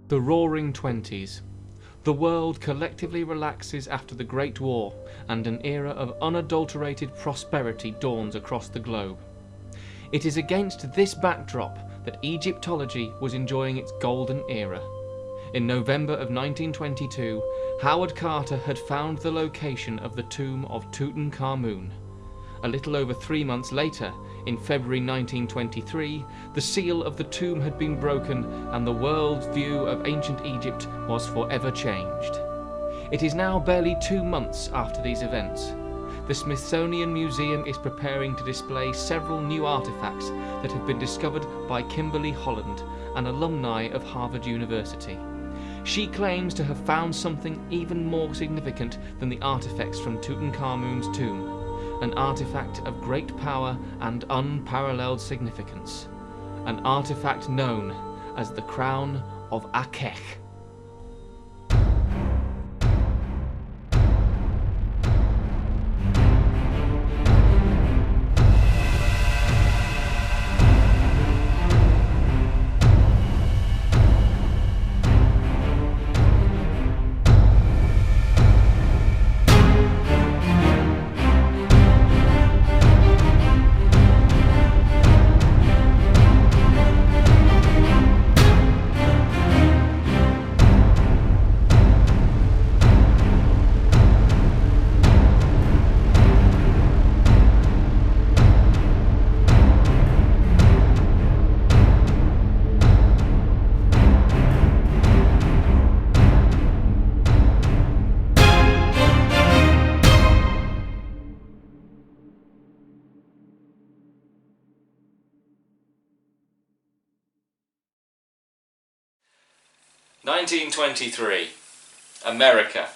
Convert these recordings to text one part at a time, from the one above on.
The Roaring Twenties. The world collectively relaxes after the Great War, and an era of unadulterated prosperity dawns across the globe. It is against this backdrop that Egyptology was enjoying its golden era. In November of 1922, Howard Carter had found the location of the tomb of Tutankhamun. A little over 3 months later, in February 1923, the seal of the tomb had been broken and the world's view of ancient Egypt was forever changed. It is now barely 2 months after these events. The Smithsonian Museum is preparing to display several new artifacts that have been discovered by Kimberly Holland, an alumni of Harvard University. She claims to have found something even more significant than the artifacts from Tutankhamun's tomb. An artifact of great power and unparalleled significance. An artifact known as the Crown of Akhekh. (1923) America.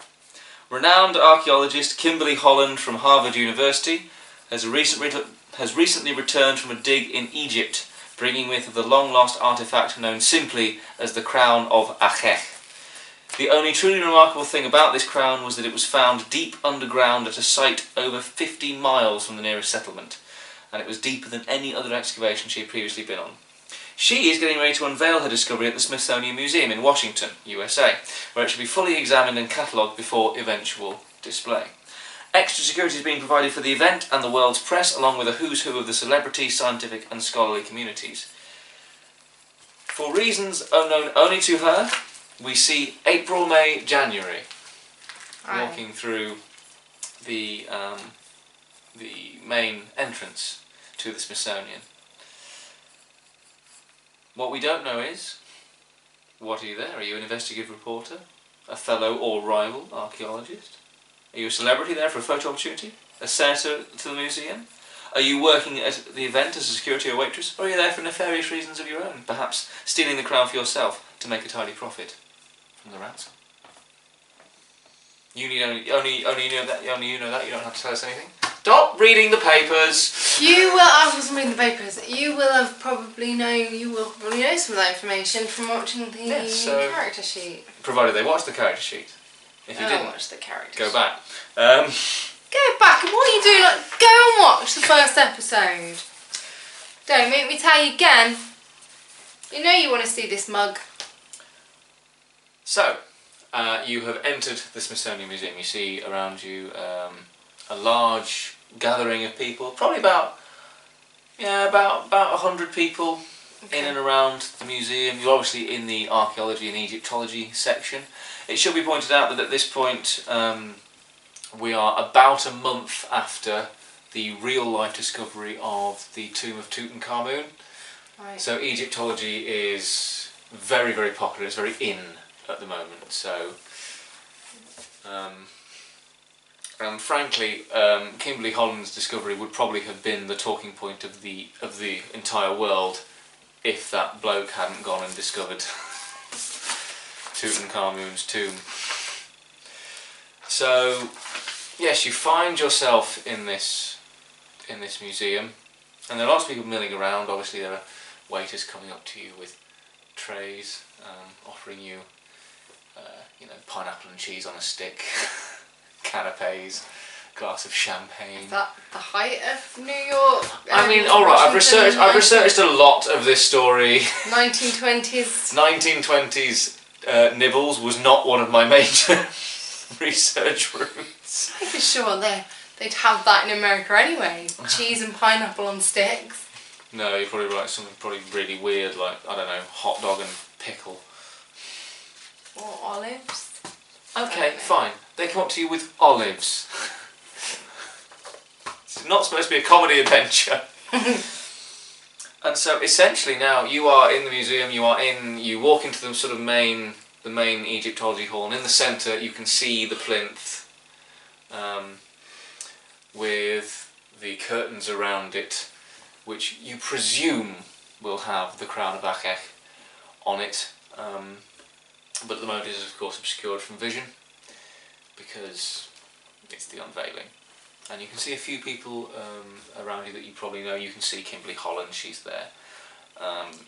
Renowned archaeologist Kimberly Holland from Harvard University has recently returned from a dig in Egypt, bringing with her the long-lost artifact known simply as the Crown of Akhekh. The only truly remarkable thing about this crown was that it was found deep underground at a site over 50 miles from the nearest settlement, and it was deeper than any other excavation she had previously been on. She is getting ready to unveil her discovery at the Smithsonian Museum in Washington, USA, where it should be fully examined and catalogued before eventual display. Extra security is being provided for the event and the world's press, along with a who's who of the celebrity, scientific and scholarly communities. For reasons unknown only to her, we see April, May, January walking through the main entrance to the Smithsonian. What we don't know is, what are you there? Are you an investigative reporter? A fellow or rival archaeologist? Are you a celebrity there for a photo opportunity? A senator to the museum? Are you working at the event as a security or waitress? Or are you there for nefarious reasons of your own? Perhaps stealing the crown for yourself to make a tidy profit from the ransom? You need only you know that. You don't have to tell us anything. Stop reading the papers. I wasn't reading the papers. You will probably know some of that information from watching the character sheet. Provided they watch the character sheet. If you didn't, watch the character go sheet. back. Go back. And what are you doing? Go and watch the first episode. Don't make me tell you again. You know you want to see this mug. So, you have entered the Smithsonian Museum. You see around you a large gathering of people, probably about 100 people in and around the museum. You're obviously in the archaeology and Egyptology section. It should be pointed out that at this point we are about a month after the real-life discovery of the tomb of Tutankhamun. Right. So Egyptology is very, very popular. It's very in at the moment. So. And frankly, Kimberly Holland's discovery would probably have been the talking point of the entire world if that bloke hadn't gone and discovered Tutankhamun's tomb. So, yes, you find yourself in this museum, and there are lots of people milling around. Obviously, there are waiters coming up to you with trays, offering you, pineapple and cheese on a stick. Canapes, glass of champagne. Is that the height of New York? I mean, all right. I've researched a lot of this story. 1920s. 1920s nibbles was not one of my major research routes. I'm sure they'd have that in America anyway. Cheese and pineapple on sticks. No, you're probably right. Something probably really weird, like, I don't know, hot dog and pickle. Or olives. Okay, fine. They come up to you with olives. It's not supposed to be a comedy adventure. And so essentially now you are in the museum. You walk into the sort of main Egyptology hall, and in the centre you can see the plinth with the curtains around it, which you presume will have the crown of Akhekh on it, but at the moment it is of course obscured from vision because it's the unveiling. And you can see a few people around you that you probably know. You can see Kimberly Holland, she's there.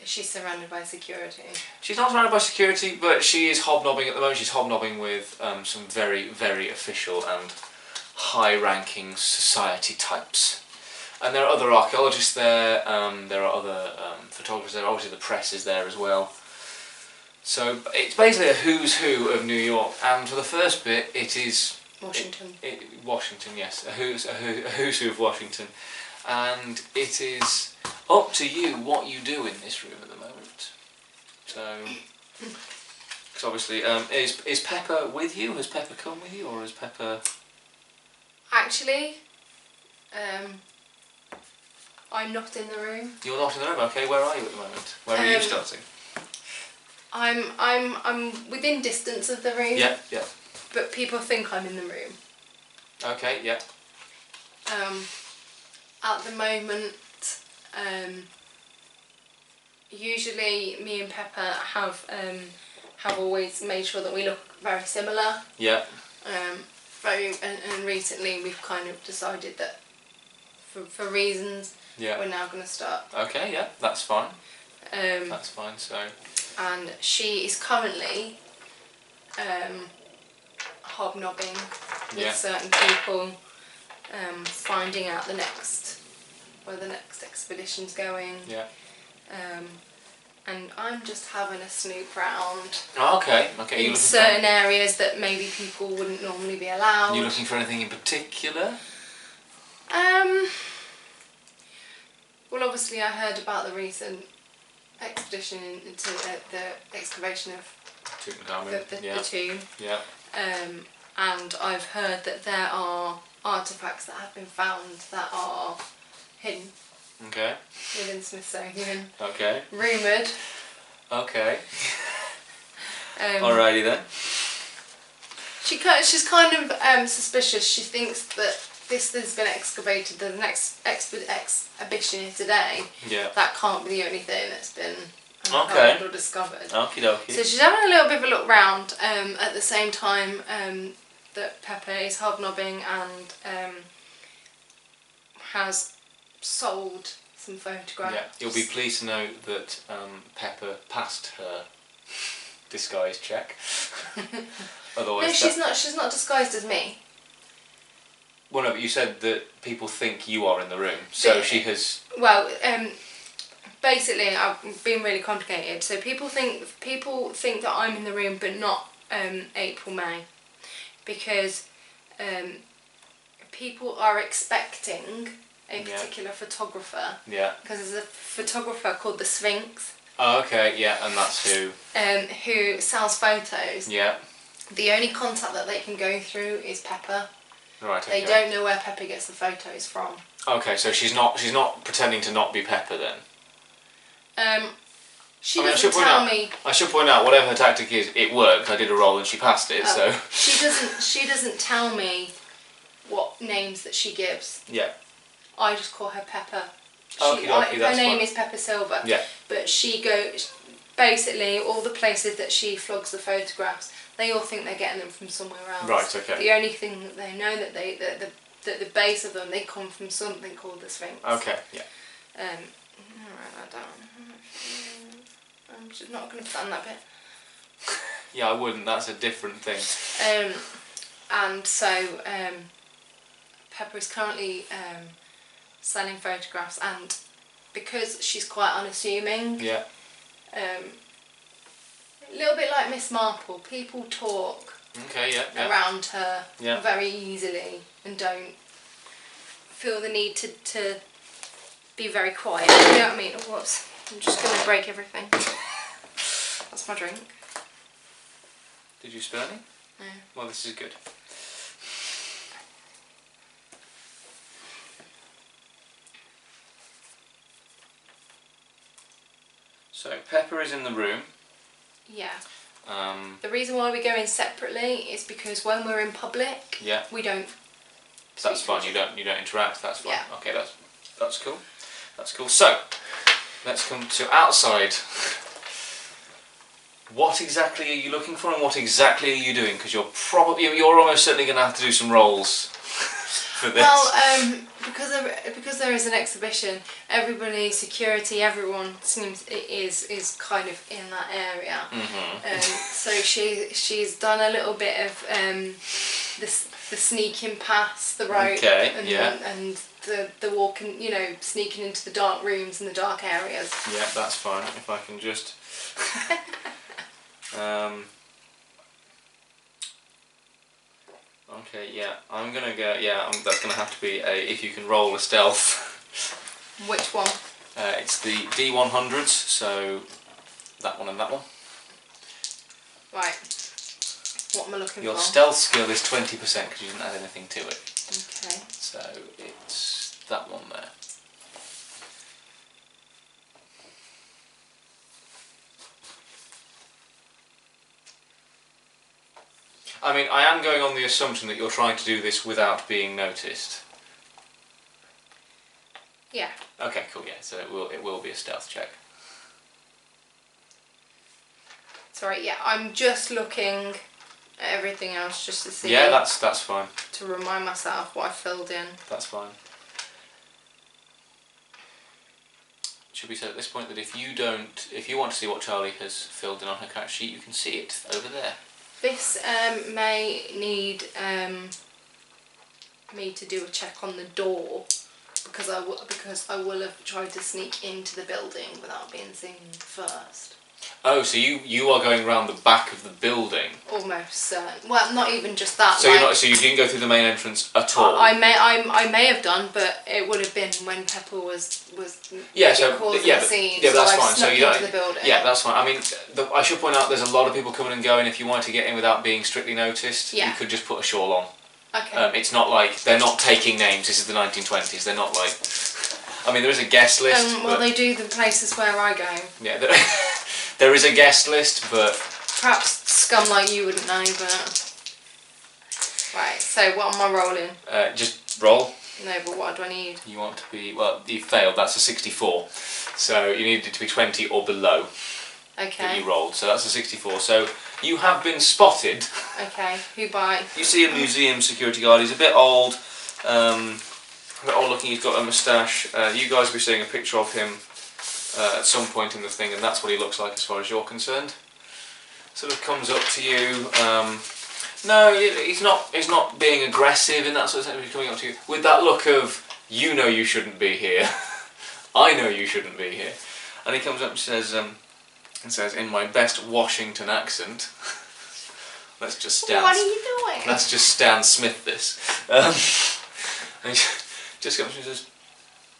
She's surrounded by security. She's not surrounded by security, but she is hobnobbing at the moment. She's hobnobbing with some very, very official and high-ranking society types. And there are other archaeologists there, there are other photographers there, obviously the press is there as well. So it's basically a who's who of New York, and for the first bit it is... Washington. Washington, yes, a who's who of Washington. And it is up to you what you do in this room at the moment. So, because obviously, is Pepper with you? Has Pepper come with you, or is Pepper... Actually, I'm not in the room. You're not in the room. Okay, where are you at the moment? Where are you starting? I'm within distance of the room. Yeah, yeah. But people think I'm in the room. Okay, yeah. At the moment, usually me and Pepper have always made sure that we look very similar. Yeah. And recently we've kind of decided that for reasons, we're now going to start. Okay, yeah, that's fine. That's fine, so... And she is currently hobnobbing with certain people, finding out where the next expedition's going. Yeah. And I'm just having a snoop round. Oh, okay, okay. In certain areas that maybe people wouldn't normally be allowed. You looking for anything in particular? Well, obviously I heard about the recent expedition into the excavation of the tomb. Yeah. And I've heard that there are artefacts that have been found that are hidden. Okay. Within Smithsonian. Okay. Rumoured. Okay. Alrighty then. She's kind of suspicious. She thinks that this has been excavated. The next exhibition here today. Yeah. That can't be the only thing that's been uncovered or discovered. Okie dokie. So she's having a little bit of a look round. At the same time that Pepper is hobnobbing and has sold some photographs. Yeah, you'll be pleased to know that Pepper passed her disguise check. Otherwise, no, she's not disguised as me. Well, no, but you said that people think you are in the room, so she has. Well, basically, I've been really complicated. So people think that I'm in the room, but not April May, because people are expecting a particular photographer. Yeah. Because there's a photographer called the Sphinx. Oh, okay, yeah, and that's who? Who sells photos. Yeah. The only contact that they can go through is Pepper. Right, okay. They don't know where Pepper gets the photos from. Okay, so she's not pretending to not be Pepper then? She doesn't tell me. I should point out, whatever her tactic is, it worked. I did a roll and she passed it, so... She doesn't tell me what names that she gives. Yeah. I just call her Pepper. Her name is Pepper Silver. Yeah. But she goes... Basically, all the places that she flogs the photographs, they all think they're getting them from somewhere else. Right, okay. The only thing that they know that the base of them, they come from something called the Sphinx. Okay, yeah. Alright, I don't... I'm just not going to put on that bit. Yeah, I wouldn't. That's a different thing. And so Pepper is currently selling photographs, and because she's quite unassuming, A little bit like Miss Marple. People talk around her very easily and don't feel the need to be very quiet. You know what I mean? Oh, whoops. I'm just going to break everything. That's my drink. Did you spill any? No. Well, this is good. So Pepper is in the room. Yeah. The reason why we go in separately is because when we're in public, we don't. That's fine. You don't interact. That's fine. Yeah. Okay, that's cool. That's cool. So let's come to outside. What exactly are you looking for, and what exactly are you doing? Because you're almost certainly going to have to do some rolls for this. Well, because there is an exhibition, everybody, security, everyone is kind of in that area. So she's done a little bit of the sneaking past the rope, and the walking, sneaking into the dark rooms and the dark areas. Yeah, that's fine. If I can just. Okay, yeah, I'm gonna go. Yeah, that's gonna have to be if you can roll a stealth. Which one? It's the D100s, so that one and that one. Right. What am I looking for? Your stealth skill is 20% because you didn't add anything to it. Okay. So it's that one there. I mean, I am going on the assumption that you're trying to do this without being noticed. Yeah. Okay, cool. Yeah, so it will be a stealth check. Sorry. Yeah, I'm just looking at everything else just to see. Yeah, that's fine. To remind myself what I filled in. That's fine. Should we say at this point that if you want to see what Charlie has filled in on her character sheet, you can see it over there. This may need me to do a check on the door because I will have tried to sneak into the building without being seen first. Oh, so you are going around the back of the building? Almost certain. Well, not even just that. So you didn't go through the main entrance at all? I may have done, but it would have been when Pepper was causing the scene. Yeah, that's fine. So you into the building. Yeah, that's fine. I mean, I should point out there's a lot of people coming and going. If you wanted to get in without being strictly noticed, you could just put a shawl on. Okay. It's not like they're not taking names. This is the 1920s. They're not like. I mean, there is a guest list. Well, they do the places where I go. Yeah. There is a guest list, but... Perhaps scum like you wouldn't know, but... Right, so what am I rolling? Just roll. No, but what do I need? You want to be... Well, you failed. That's a 64. So you needed it to be 20 or below. Okay. That you rolled. So that's a 64. So you have been spotted. Okay. Who by? You see a museum security guard. He's a bit old. A bit old looking. He's got a moustache. You guys will be seeing a picture of him at some point in the thing, and that's what he looks like as far as you're concerned. Sort of comes up to you. No, he's not being aggressive in that sort of sense. He's coming up to you with that look of, you know you shouldn't be here. I know you shouldn't be here. And he comes up and says in my best Washington accent, let's just Stan. What are you doing? Let's just Stan Smith this. And he just comes and says,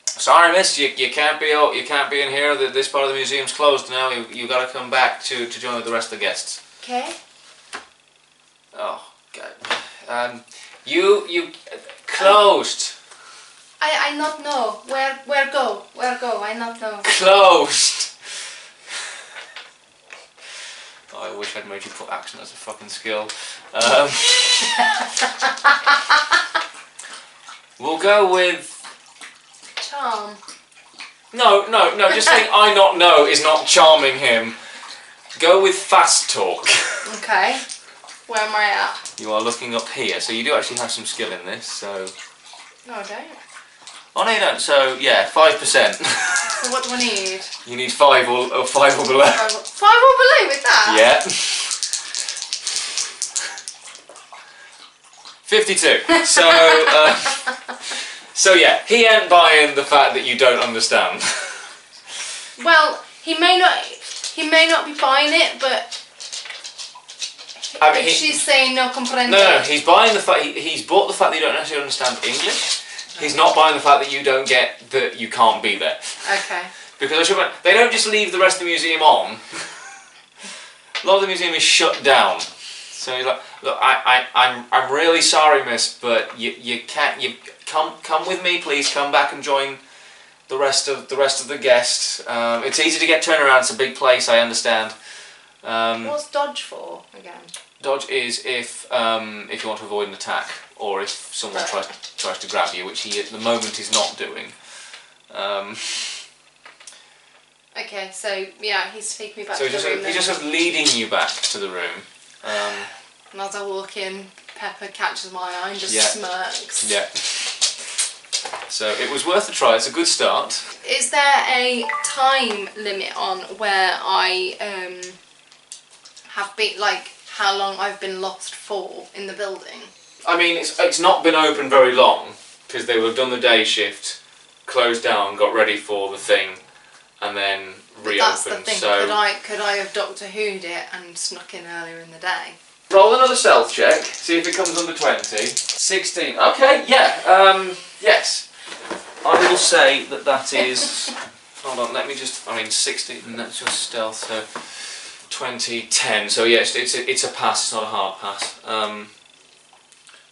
"Sorry, miss, you can't be in here. This part of the museum's closed now. You got to come back to join with the rest of the guests." Okay. Oh God. You closed. I not know where go I not know. Closed. Oh, I wish I'd made you put accent as a fucking skill. We'll go with charm. No. Just saying I not know is not charming him. Go with fast talk. Okay. Where am I at? You are looking up here, so you do actually have some skill in this. So. No, I don't. Oh no, you don't. So yeah, 5%. So what do I need? You need 5 or below. 5 or below with that? Yeah. 52. So yeah, he ain't buying the fact that you don't understand. Well, he may not be buying it, but I mean, she's saying no comprendo. No, he's buying the fact. He's bought the fact that you don't actually understand English. He's not buying the fact that you don't get that you can't be there. Okay. Because they don't just leave the rest of the museum on. A lot of the museum is shut down. So he's like, look, I'm really sorry, miss, but you can't. You come with me, please. Come back and join the rest of the guests. It's easy to get turned around. It's a big place. I understand. What's dodge for again? Dodge is if you want to avoid an attack, or if someone tries to grab you, which he at the moment is not doing. Okay, so yeah, he's taking me back So to the room. he's just leading you back to the room. And as I walk in, Pepper catches my eye and just smirks. Yeah. So it was worth a try. It's a good start. Is there a time limit on where I have been, like how long I've been lost for in the building? I mean, it's not been open very long because they would have done the day shift, closed down, got ready for the thing, and then reopened. That's the thing. So Could I have Doctor Who'd it and snuck in earlier in the day? roll another stealth check. See if it comes under 20. 16. Okay. Yeah. Yes. I will say that is. Hold on. Let me just. I mean, 16. And that's just stealth. So 20, 10. So yes, it's a pass. It's not a hard pass.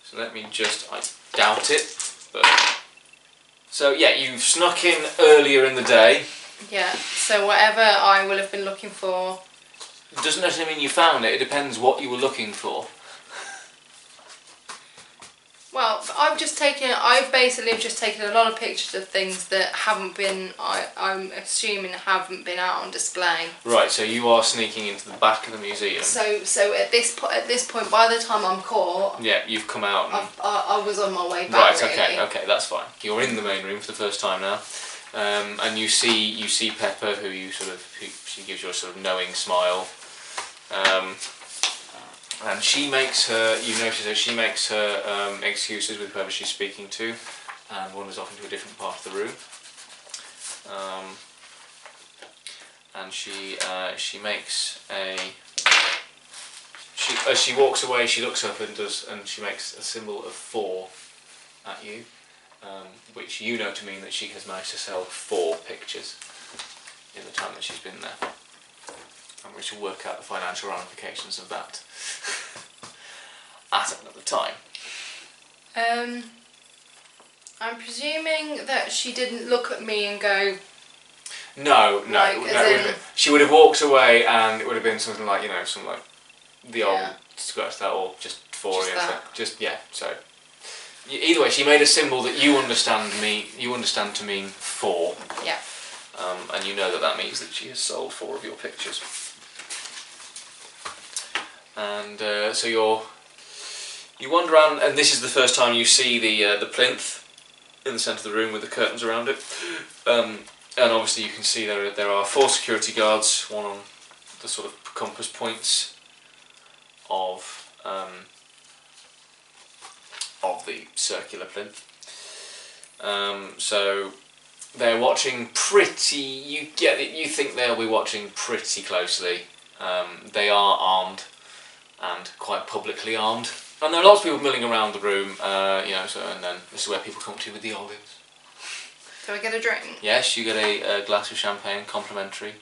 So let me just. I doubt it, but. So yeah, you've snuck in earlier in the day. Yeah. So whatever I will have been looking for. Doesn't necessarily mean you found it. It depends what you were looking for. Well, I've basically just taken a lot of pictures of things that haven't been, I'm assuming haven't been out on display. Right, so you are sneaking into the back of the museum. So at this point, by the time I'm caught, yeah, you've come out. And I was on my way back. Right, okay, that's fine. You're in the main room for the first time now, and you see Pepper, she gives you a sort of knowing smile, and she makes her. You notice that she makes her excuses with whoever she's speaking to, and wanders off into a different part of the room. And she makes a. As she walks away, she looks up and she makes a symbol of 4 at you, which you know to mean that she has managed to sell 4 pictures in the time that she's been there. And we shall work out the financial ramifications of that at another time. I'm presuming that she didn't look at me and go. No. She would have walked away, and it would have been something like something like the old scratch that, or just 4 Just that. So either way, she made a symbol that you understand to mean 4. Yeah. And you know that means that she has sold 4 of your pictures. And so you wander around, and this is the first time you see the plinth in the centre of the room with the curtains around it. And obviously you can see there are 4 security guards, one on the sort of compass points of the circular plinth. So they're watching pretty. You think they'll be watching pretty closely. They are armed, and quite publicly armed. And there are lots of people milling around the room. And then this is where people come to you with the olives. Do I get a drink? Yes, you get a glass of champagne, complimentary.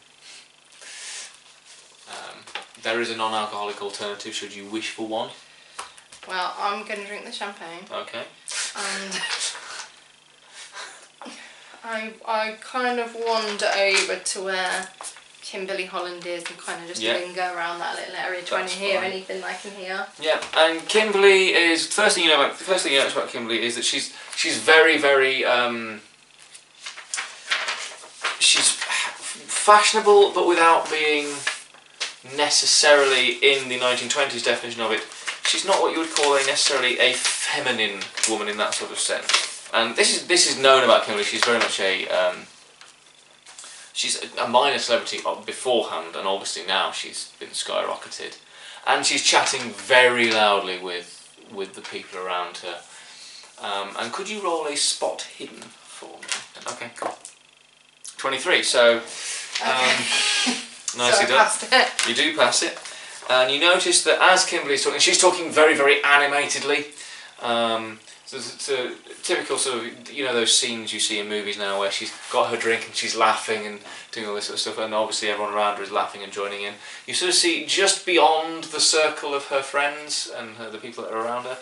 There is a non-alcoholic alternative should you wish for one. Well, I'm going to drink the champagne. Okay. And I kind of wander over to where Kimberly Holland is and kind of just linger around that little area trying to hear anything I can hear. Yeah, and Kimberly is the first thing you notice about Kimberly is that she's very, very she's fashionable, but without being necessarily in the 1920s definition of it. She's not what you would call necessarily a feminine woman in that sort of sense. And this is known about Kimberly. She's very much she's a minor celebrity beforehand, and obviously now she's been skyrocketed. And she's chatting very loudly with the people around her. And could you roll a spot hidden for me? Okay, cool. 23. So nicely so I done. passed it. You do pass it. And you notice that as Kimberly's talking, she's talking very, very animatedly. So it's a typical sort of, you know, those scenes you see in movies now where she's got her drink and she's laughing and doing all this sort of stuff, and obviously everyone around her is laughing and joining in. You sort of see just beyond the circle of her friends and the people that are around her,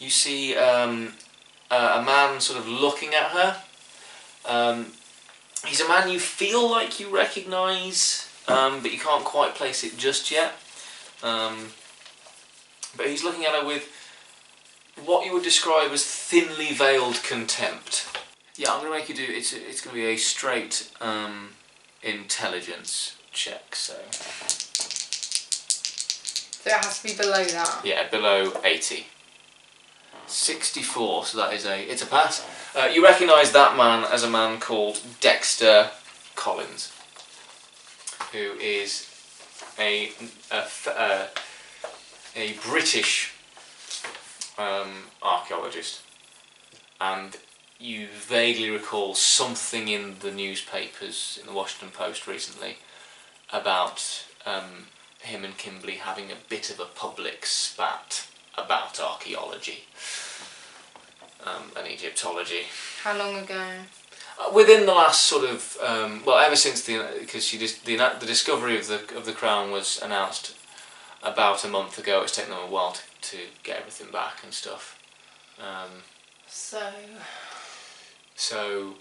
you see a man sort of looking at her. He's a man you feel like you recognise, but you can't quite place it just yet. But he's looking at her with what you would describe as thinly veiled contempt. Yeah, I'm going to make you do, it's going to be a straight intelligence check, so... So it has to be below that? Yeah, below 80. 64, so that is it's a pass. You recognise that man as a man called Dexter Collins, who is a British archaeologist, and you vaguely recall something in the newspapers, in the Washington Post recently, about him and Kimberly having a bit of a public spat about archaeology and Egyptology. How long ago? Within the last sort of well, ever since because the discovery of the crown was announced about a month ago. It's taken them a while to get everything back and stuff. So it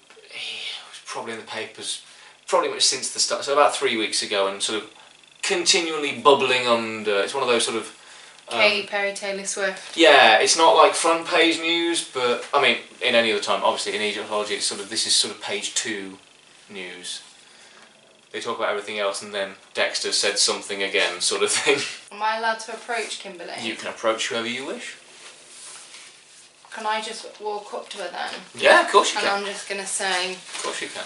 was probably in the papers pretty much since the start. So about 3 weeks ago, and sort of continually bubbling under. It's one of those sort of Katy Perry, Taylor Swift. Yeah, it's not like front page news, but I mean, in any other time, obviously in Egyptology, it's sort of this is sort of page 2 news. They talk about everything else, and then Dexter said something again, sort of thing. Am I allowed to approach Kimberly? You can approach whoever you wish. Can I just walk up to her then? Yeah, of course you can. And I'm just going to say... Of course you can.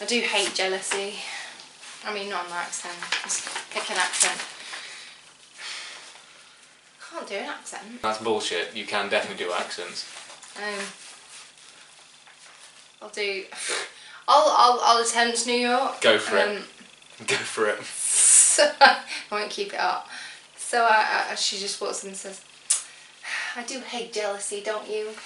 I do hate jealousy. I mean, not an accent. Just pick an accent. I can't do an accent. That's bullshit. You can definitely do accents. I'll attempt New York. Go for it. Go for it. So, I won't keep it up. So she just walks in and says, I do hate jealousy, don't you?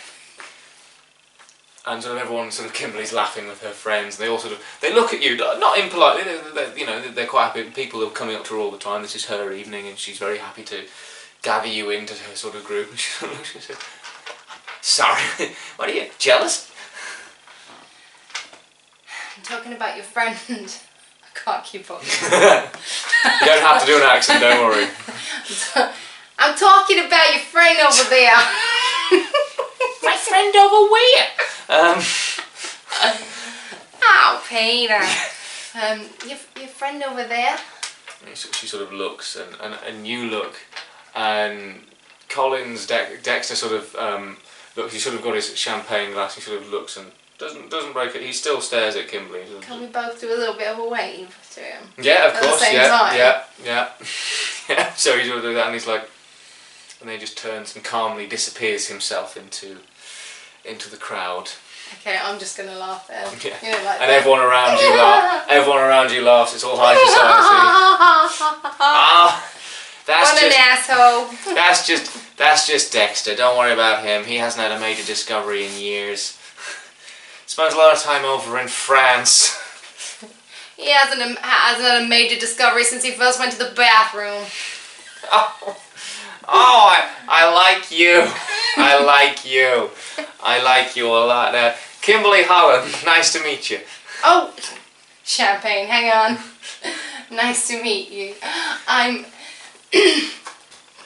And sort of everyone, sort of Kimberly's laughing with her friends. They all sort of, they look at you, not impolitely. You know, they're quite happy. People are coming up to her all the time. This is her evening, and she's very happy to gather you into her sort of group. And she said, "Sorry, what are you jealous?" I'm talking about your friend. I can't keep up. You don't have to do an accent. Don't worry. I'm talking about your friend over there. My friend over where? Oh, Peter. Your friend over there. She sort of looks, and you look, and Collins, Dexter sort of looks. He sort of got his champagne glass. He sort of looks and doesn't break it. He still stares at Kimberly. Can we both do a little bit of a wave to him? Yeah, of course. At the same time? Yeah. So he sort of do that, and he's like, and then he just turns and calmly disappears himself into the crowd. Okay, I'm just gonna laugh at him. Yeah. You know, like and everyone around you laughs. Everyone around you laughs. It's all high society. What an asshole. That's just Dexter. Don't worry about him. He hasn't had a major discovery in years. Spends a lot of time over in France. He hasn't had a major discovery since he first went to the bathroom. I like you. I like you a lot. Kimberly Holland, nice to meet you. Oh, champagne, hang on. Nice to meet you. I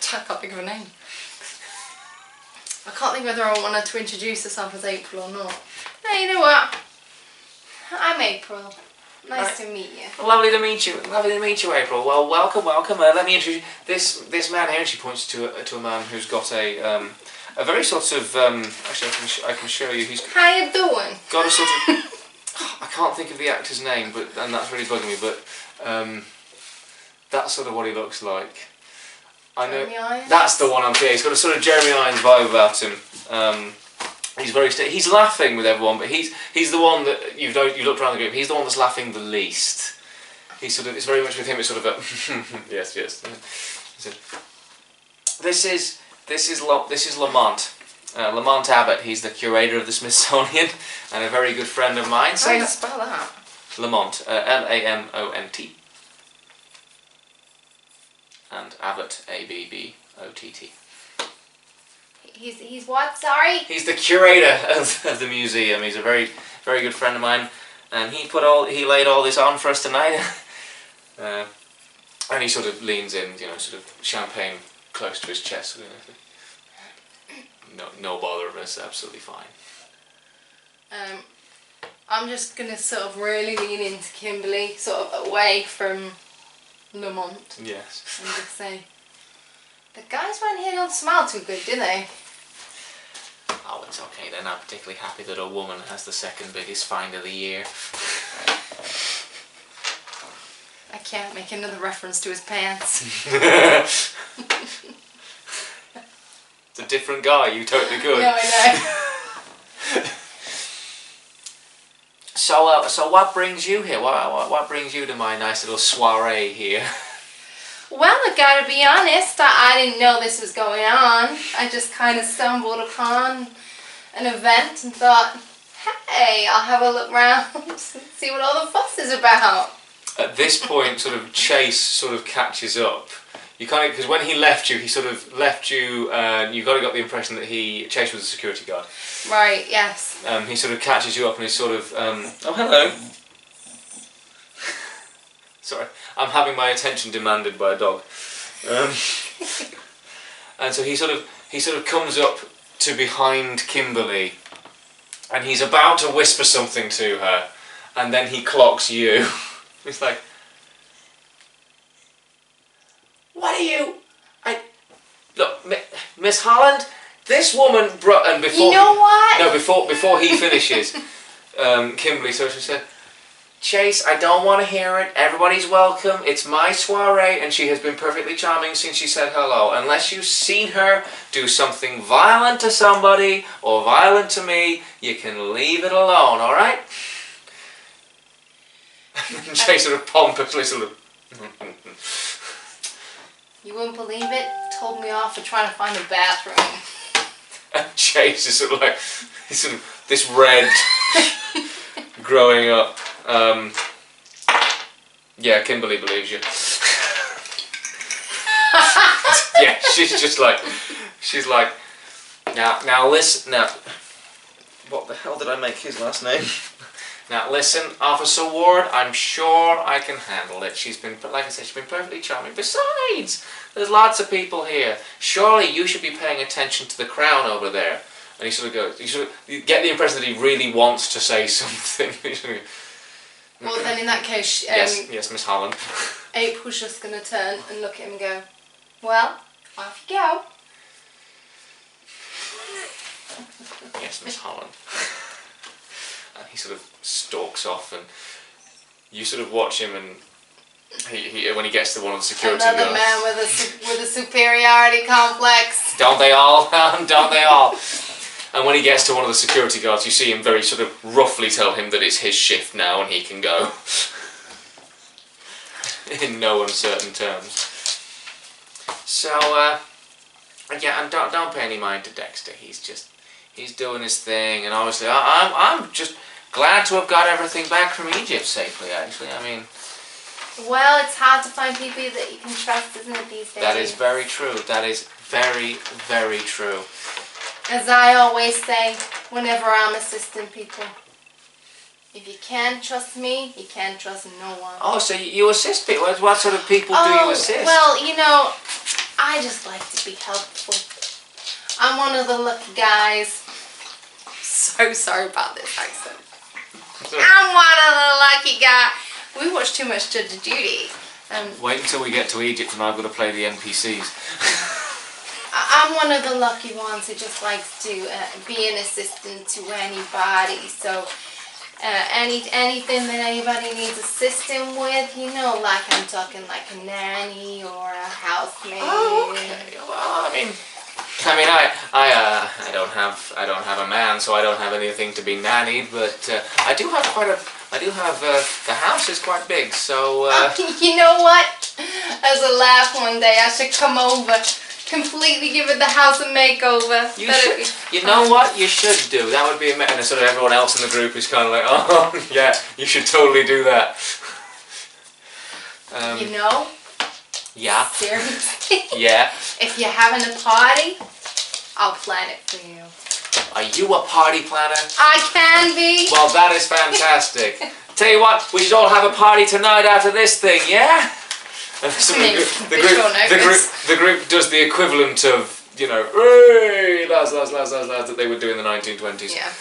can't think of a name. I can't think whether I want her to introduce herself as April or not. No, you know what? I'm April. Nice to meet you. Lovely to meet you. Lovely to meet you, April. Well, welcome. Let me introduce this man here. And she points to a man who's got a very sort of actually I can show you. He's how you doing? Got a sort of I can't think of the actor's name, and that's really bugging me. But that's sort of what he looks like. I know Jeremy Irons? That's the one I'm saying. He's got a sort of Jeremy Irons vibe about him. He's very he's laughing with everyone, but he's the one that you looked around the group. He's the one that's laughing the least. He's sort of, it's very much with him. It's sort of a yes. He said, This is Lamont. Lamont Abbott. He's the curator of the Smithsonian and a very good friend of mine. How do you spell that? Lamont, Lamont. And Abbott, Abbott. He's what? Sorry. He's the curator of the museum. He's a very good friend of mine, and he laid all this on for us tonight. And he sort of leans in, sort of champagne close to his chest. No bother of us, absolutely fine. I'm just gonna sort of really lean into Kimberly, sort of away from Lamont. Yes. And just say, the guys around here don't smell too good, do they? Oh, it's okay. They're not particularly happy that a woman has the second biggest find of the year. I can't make another reference to his pants. It's a different guy. You totally could. No, I know. So what brings you here? What brings you to my nice little soiree here? Well, I gotta be honest, I didn't know this was going on. I just kind of stumbled upon an event and thought, hey, I'll have a look round and see what all the fuss is about. At this point, sort of Chase sort of catches up. You kind of, because when he left you, he sort of left you. You got the impression that Chase was a security guard. Right. Yes. He sort of catches you up and he's sort of, oh hello. Sorry, I'm having my attention demanded by a dog. And so he sort of comes up to behind Kimberly, and he's about to whisper something to her, and then he clocks you. It's like, what are you? Look, Miss Holland, this woman brought, and before you know what? No, before he finishes, Kimberly sort of said, Chase, I don't want to hear it. Everybody's welcome. It's my soiree, and she has been perfectly charming since she said hello. Unless you've seen her do something violent to somebody or violent to me, you can leave it alone, all right? And Chase sort of pompously sort of... You wouldn't believe it. Told me off for trying to find a bathroom. And Chase is sort of like, he's sort of this red growing up. Yeah, Kimberly believes you. Yeah, she's like, now listen, now, what the hell did I make his last name? Now listen, Officer Ward, I'm sure I can handle it. She's been, like I said, she's been perfectly charming. Besides, there's lots of people here. Surely you should be paying attention to the crown over there. And he sort of goes, you get the impression that he really wants to say something. Well, then in that case, yes, Miss Holland. April's just going to turn and look at him and go, well, off you go. Yes, Miss Holland. And he sort of stalks off, and you sort of watch him, and he when he gets to one of the security guards. Another man with a superiority complex. Don't they all? Don't they all? And when he gets to one of the security guards, you see him very sort of roughly tell him that it's his shift now and he can go. In no uncertain terms. So, yeah, and don't pay any mind to Dexter. He's doing his thing, and obviously I'm just glad to have got everything back from Egypt safely, actually. I mean... Well, it's hard to find people that you can trust, isn't it, these days? That is very true. That is very, very true. As I always say, whenever I'm assisting people, if you can't trust me, you can't trust no one. Oh, so you assist people? What sort of people do you assist? Well, I just like to be helpful. I'm one of the lucky guys. So sorry about this accent. I'm one of the lucky guys. We watch too much Judge Judy. Wait until we get to Egypt and I've got to play the NPCs. I'm one of the lucky ones who just likes to be an assistant to anybody. So anything that anybody needs assisting with, like I'm talking like a nanny or a housemaid. Oh, okay. Well, I don't have a man, so I don't have anything to be nannied. But I do have the house is quite big, so. You know what? as a laugh one day. I should come over, completely give it the house a makeover. You know what? You should do. That would be amazing. And sort of everyone else in the group is kind of like, oh, yeah, you should totally do that. You know? Yeah. Seriously? Yeah. If you're having a party, I'll plan it for you. Are you a party planner? I can be. Well, that is fantastic. Tell you what, we should all have a party tonight after this thing, yeah? And the group does the equivalent of, you know, hey, lads, that they would do in the 1920s. Yeah.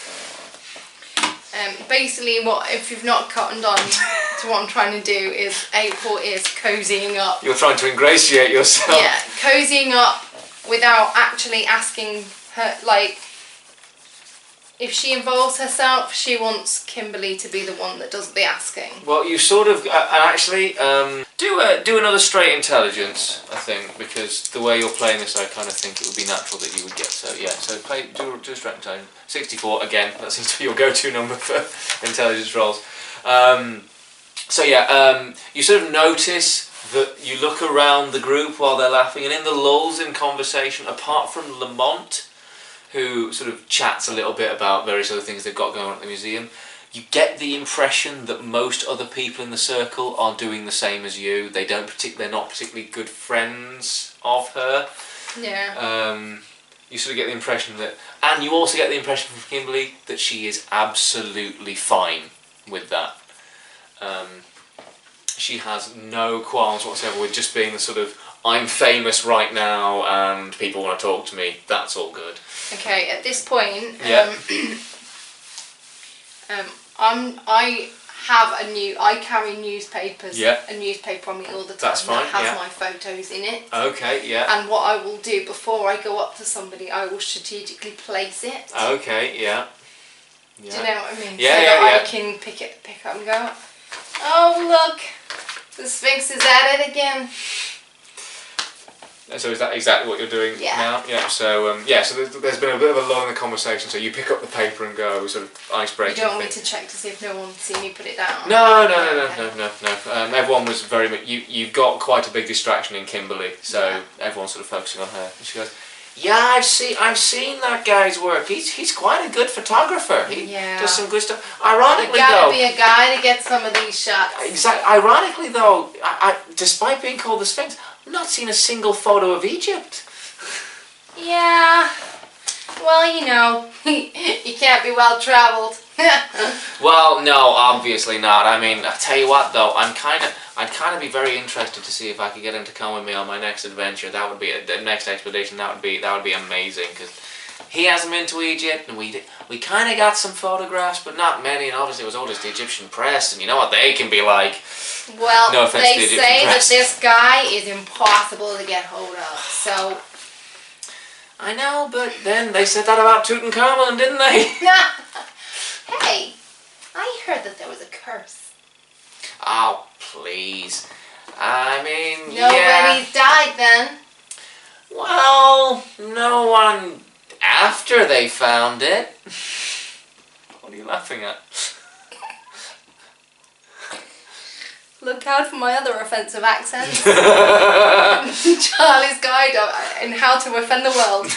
Basically, if you've not cottoned on to what I'm trying to do is April is cozying up. You're trying to ingratiate yourself. Yeah, cozying up without actually asking her, like, if she involves herself, she wants Kimberly to be the one that does the asking. Well, you sort of actually do another straight intelligence, I think, because the way you're playing this, I kind of think it would be natural that you would get. So yeah, so do a straight intelligence. 64 again. That seems to be your go-to number for intelligence rolls. So yeah, you sort of notice that you look around the group while they're laughing, and in the lulls in conversation, apart from Lamont, who sort of chats a little bit about various other things they've got going on at the museum, you get the impression that most other people in the circle are doing the same as you. They're not particularly good friends of her. Yeah. You sort of get the impression that, and you also get the impression from Kimberly that she is absolutely fine with that. She has no qualms whatsoever with just being the sort of, I'm famous right now and people want to talk to me. That's all good. Okay, at this point, yeah. I carry newspapers. Yeah. A newspaper on me all the time. That's fine. That has yeah. my photos in it. Okay. Yeah. And what I will do before I go up to somebody, I will strategically place it. Okay. Yeah. Do you know what I mean? Yeah. So yeah. that I can pick up and go, oh look, the Sphinx is at it again. So is that exactly what you're doing now? Yeah. So so there's been a bit of a lull in the conversation. So you pick up the paper and go, sort of icebreaking. You don't want me to check to see if no one see me put it down? No. Everyone was very much. You've got quite a big distraction in Kimberly, so everyone's sort of focusing on her. And she goes, "Yeah, I've seen that guy's work. He's quite a good photographer. He does some good stuff. Ironically, you gotta be a guy to get some of these shots." Exactly. Ironically, though, despite being called the Sphinx, I've not seen a single photo of Egypt. Yeah. Well, you know, you can't be well travelled. Well, no, obviously not. I mean, I tell you what, though, I'd kind of be very interested to see if I could get him to come with me on my next adventure. That would be the next expedition. That would be amazing, because he hasn't been to Egypt, and we kind of got some photographs, but not many. And obviously, it was all just the Egyptian press, and you know what they can be like. Well, no offense to the they Egyptian say press. that this guy is impossible to get hold of. So. I know, but then they said that about Tutankhamun, didn't they? Hey, I heard that there was a curse. Oh, please. I mean, Nobody's died then. Well, no one after they found it. What are you laughing at? Look out for my other offensive accents. Charlie's Guide in How to Offend the World.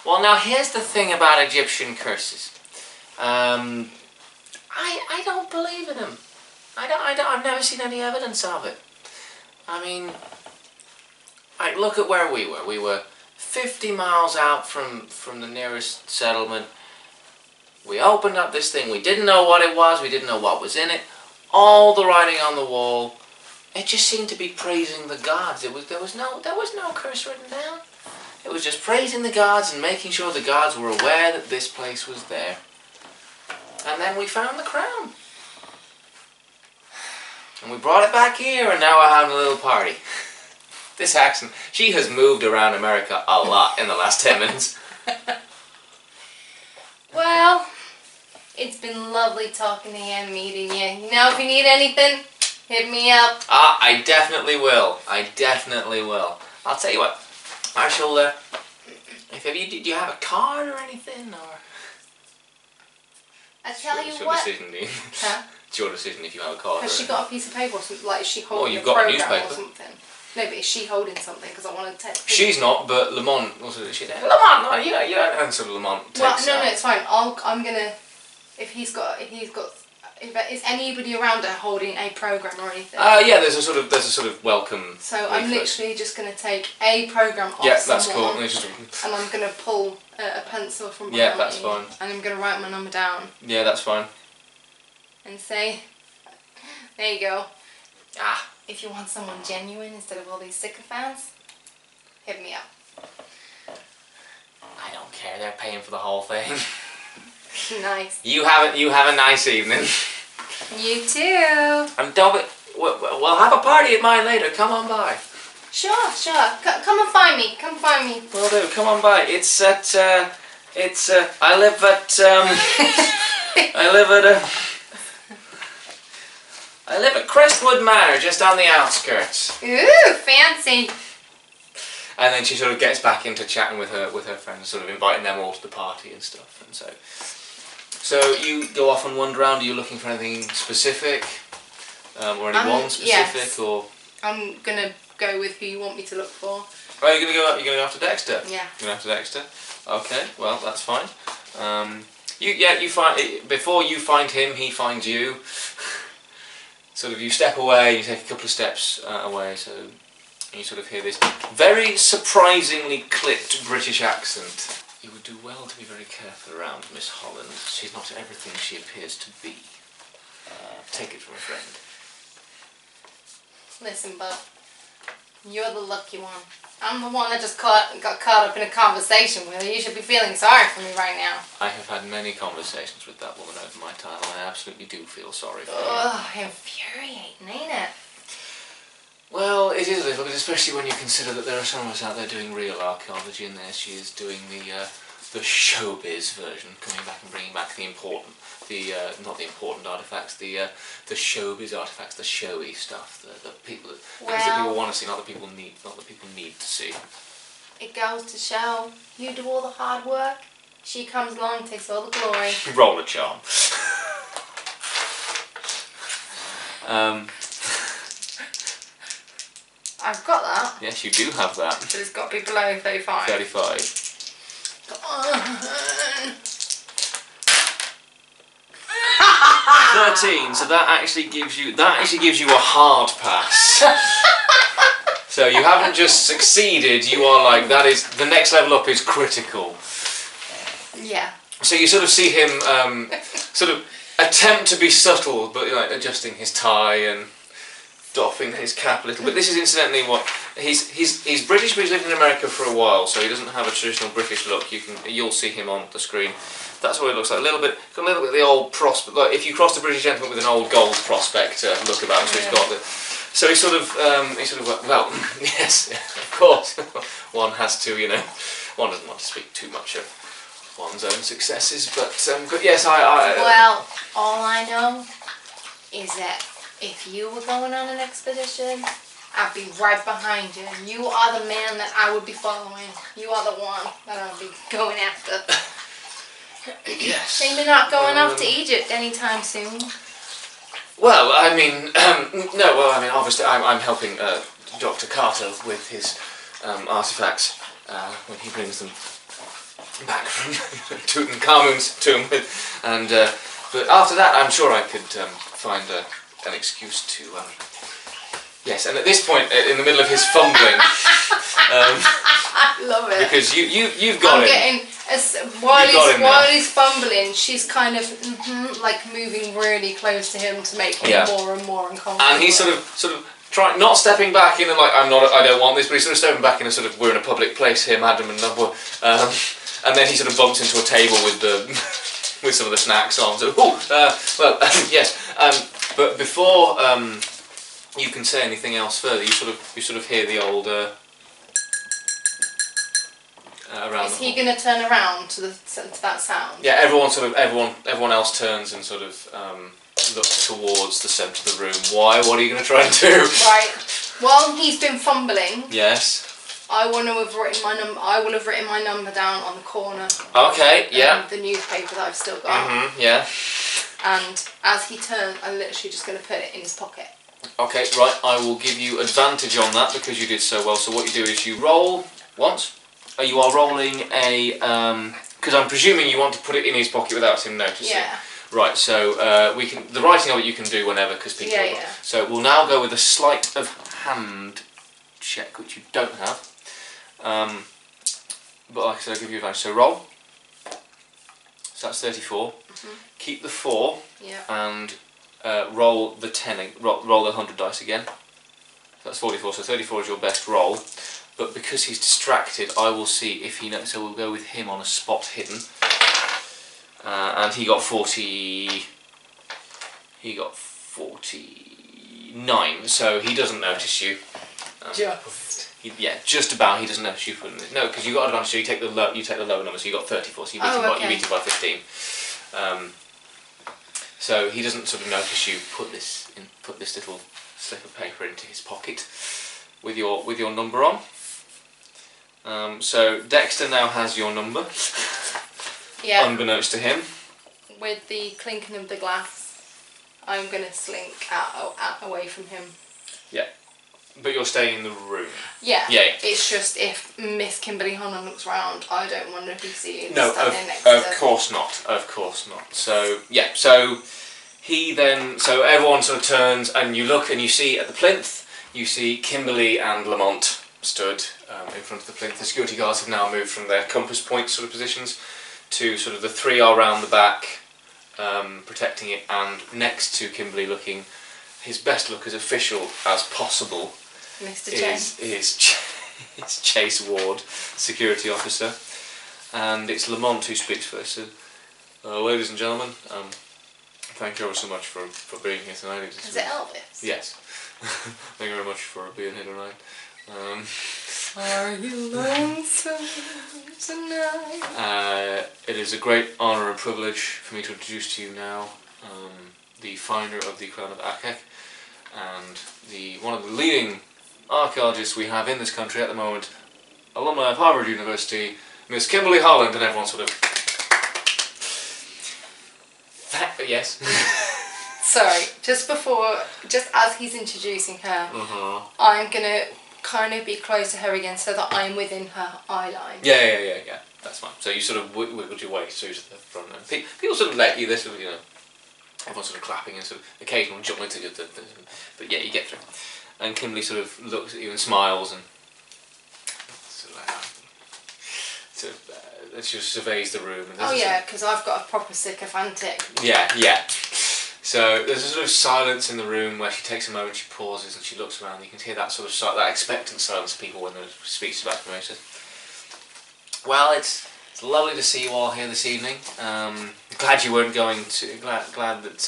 Well, now here's the thing about Egyptian curses. I don't believe in them. I've never seen any evidence of it. I mean, look at where we were. We were 50 miles out from the nearest settlement. We opened up this thing, we didn't know what it was, we didn't know what was in it. All the writing on the wall, it just seemed to be praising the gods. There was no curse written down. It was just praising the gods and making sure the gods were aware that this place was there. And then we found the crown. And we brought it back here, and now we're having a little party. This accent, she has moved around America a lot in the last 10 minutes. Well, it's been lovely talking to you and meeting you. You know, if you need anything, hit me up. I definitely will. I'll tell you what. I shall, did you have a card or anything, or? I tell you It's your what. decision, Dean. Huh? It's your decision if you have a card. Has she got a piece of paper or something? Like, is she holding you've a got a program newspaper. or something? No, but is she holding something? Because I want to take. She's not, but Lamont also. She's like, Lamont, no, you don't. And sort of Lamont takes. Well, no, it's fine. I'm gonna. If is anybody around her holding a program or anything? Yeah, there's a sort of welcome. So I'm literally just gonna take a program off that's someone, cool. and I'm gonna pull a pencil from behind Yeah, that's me, fine. and I'm gonna write my number down. Yeah, that's fine. And say, there you go. Ah. If you want someone genuine instead of all these sycophants, hit me up. I don't care. They're paying for the whole thing. Nice. You have a nice evening. You too. And we'll have a party at mine later. Come on by. Sure. Come and find me. Come find me. Will do. Come on by. It's at. I live at. I live at Crestwood Manor, just on the outskirts. Ooh, fancy. And then she sort of gets back into chatting with her friends, sort of inviting them all to the party and stuff. And so you go off and wander around. Are you looking for anything specific, or anyone specific, yes. or? I'm gonna go with who you want me to look for. Oh, you're gonna go after Dexter. Yeah. You're gonna after Dexter. Okay, well that's fine. You find before you find him, he finds you. Sort of, you step away, you take a couple of steps away, so you sort of hear this very surprisingly clipped British accent. You would do well to be very careful around Miss Holland. She's not everything she appears to be. Take it from a friend. Listen, bud, you're the lucky one. I'm the one that just got caught up in a conversation with her. You should be feeling sorry for me right now. I have had many conversations with that woman over my time, and I absolutely do feel sorry for her. Ugh, infuriating, ain't it? Well, it is a little bit, especially when you consider that there are some of us out there doing real archaeology, and there she is doing the showbiz version, coming back and bringing back the important, not the important artifacts, the showbiz artifacts, the showy stuff, the people that people want to see, not the people need to see. It goes to show you do all the hard work. She comes along, takes all the glory. Roll a charm. I've got that. Yes, you do have that. But it's got to be below 35. 35. Come on. 13. So that actually gives you a hard pass. So you haven't just succeeded. You are like, that is the next level up is critical. Yeah. So you sort of see him sort of attempt to be subtle, but like adjusting his tie and doffing his cap a little bit. This is incidentally what he's British, but he's lived in America for a while, so he doesn't have a traditional British look. You'll see him on the screen. That's what it looks like. A little bit of the old prospect. Like if you crossed a British gentleman with an old gold prospector look about him, so he's got the. So he sort of well, yes, of course, one has to, one doesn't want to speak too much of one's own successes, but yes, Well, all I know is that if you were going on an expedition, I'd be right behind you. You are the man that I would be following. You are the one that I would be going after. Yes. Shame you're not going off to Egypt anytime soon. Well, I mean, no. Well, I mean, obviously, I'm helping Dr. Carter with his artifacts when he brings them back from Tutankhamun's tomb, and but after that, I'm sure I could find an excuse to. Yes, and at this point, in the middle of his fumbling, I love it because you've got I'm him. getting while he's fumbling, she's kind of like moving really close to him to make him more and more uncomfortable. And he's sort of trying, not stepping back in and like I don't want this, but he's sort of stepping back in a sort of we're in a public place here, madam, and and then he sort of bumps into a table with with some of the snacks on. So yes, but before you can say anything else further, you sort of hear the old. Around Is he going to turn around to that sound? Yeah, everyone else turns and sort of looks towards the centre of the room. Why? What are you going to try and do? Right. While he's been fumbling. Yes. I will have written my number down on the corner. Okay. Yeah. The newspaper that I've still got. Yeah. and as he turns, I'm literally just going to put it in his pocket. Okay, right, I will give you advantage on that because you did so well. So what you do is you roll once. You are rolling a, because I'm presuming you want to put it in his pocket without him noticing. Yeah. Right, so we can, the writing of it you can do whenever because people... Yeah. So we'll now go with a sleight of hand check, which you don't have. But like I said, I'll give you advantage. So roll. So that's 34. Keep the 4 and roll the 10, roll the 100 dice again. So that's 44, so 34 is your best roll. But because he's distracted, I will see if he knows. So we'll go with him on a spot hidden. And he got 40. He got 49, so he doesn't notice you. Just about. He doesn't notice you. No, because you got advantage. So you take the lower number. So you got 34. So you beat him by 15. So he doesn't sort of notice you put this little slip of paper into his pocket with your number on. So Dexter now has your number. Yeah. Unbeknownst to him. With the clinking of the glass, I'm going to slink out away from him. Yeah. But you're staying in the room. Yeah. Yeah. It's just if Miss Kimberly Holland looks round, I don't want to be seen standing next to her. Of course not. Of course not. So yeah. So he then. So everyone sort of turns, and you look, and you see at the plinth, you see Kimberly and Lamont stood in front of the plinth. The security guards have now moved from their compass point sort of positions to sort of the 3 are round the back, protecting it, and next to Kimberly, looking his best look as official as possible, Mr. is Chase Ward, security officer, and it's Lamont who speaks first. So, ladies and gentlemen, thank you ever so much for being here tonight. Is it Elvis? Yes. Thank you very much for being here tonight. Are you lonesome tonight? It is a great honour and privilege for me to introduce to you now the finder of the Crown of Akhekh and one of the leading archaeologists we have in this country at the moment, alumni of Harvard University, Miss Kimberly Holland, and everyone sort of... Yes? Sorry, just as he's introducing her, I'm going to kind of be close to her again so that I'm within her eye line. Yeah, that's fine. So you sort of wiggled your way through to the front, and people sort of let you, this, you know, everyone's sort of clapping and sort of occasionally jumping to but yeah, you get through. And Kimberly sort of looks at you and smiles and sort of like and she just surveys the room. And because I've got a proper sycophantic. Yeah. So there's a sort of silence in the room where she takes a moment, she pauses and she looks around. You can hear that sort of that expectant silence of people when the speech is about to be made. Well, it's lovely to see you all here this evening. Glad you weren't going to. Glad that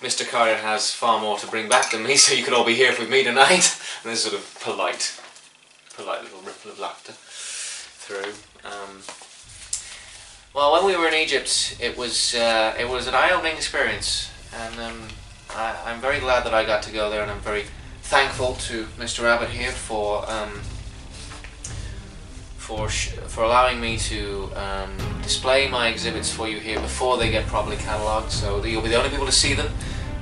Mr. Carrier has far more to bring back than me, so you could all be here with me tonight. And there's sort of polite little ripple of laughter through. Well, when we were in Egypt, it was an eye-opening experience, and I'm very glad that I got to go there, and I'm very thankful to Mr. Abbott here for allowing me to display my exhibits for you here before they get properly catalogued, so that you'll be the only people to see them.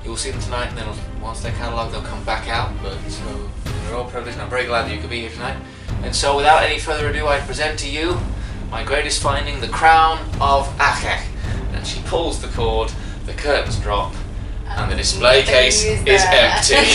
You will see them tonight, and then once they're catalogued, they'll come back out. But so we're all privileged, and I'm very glad that you could be here tonight. And so, without any further ado, I present to you my greatest finding, the Crown of Akhekh. And she pulls the cord, the curtains drop, and the display case is empty.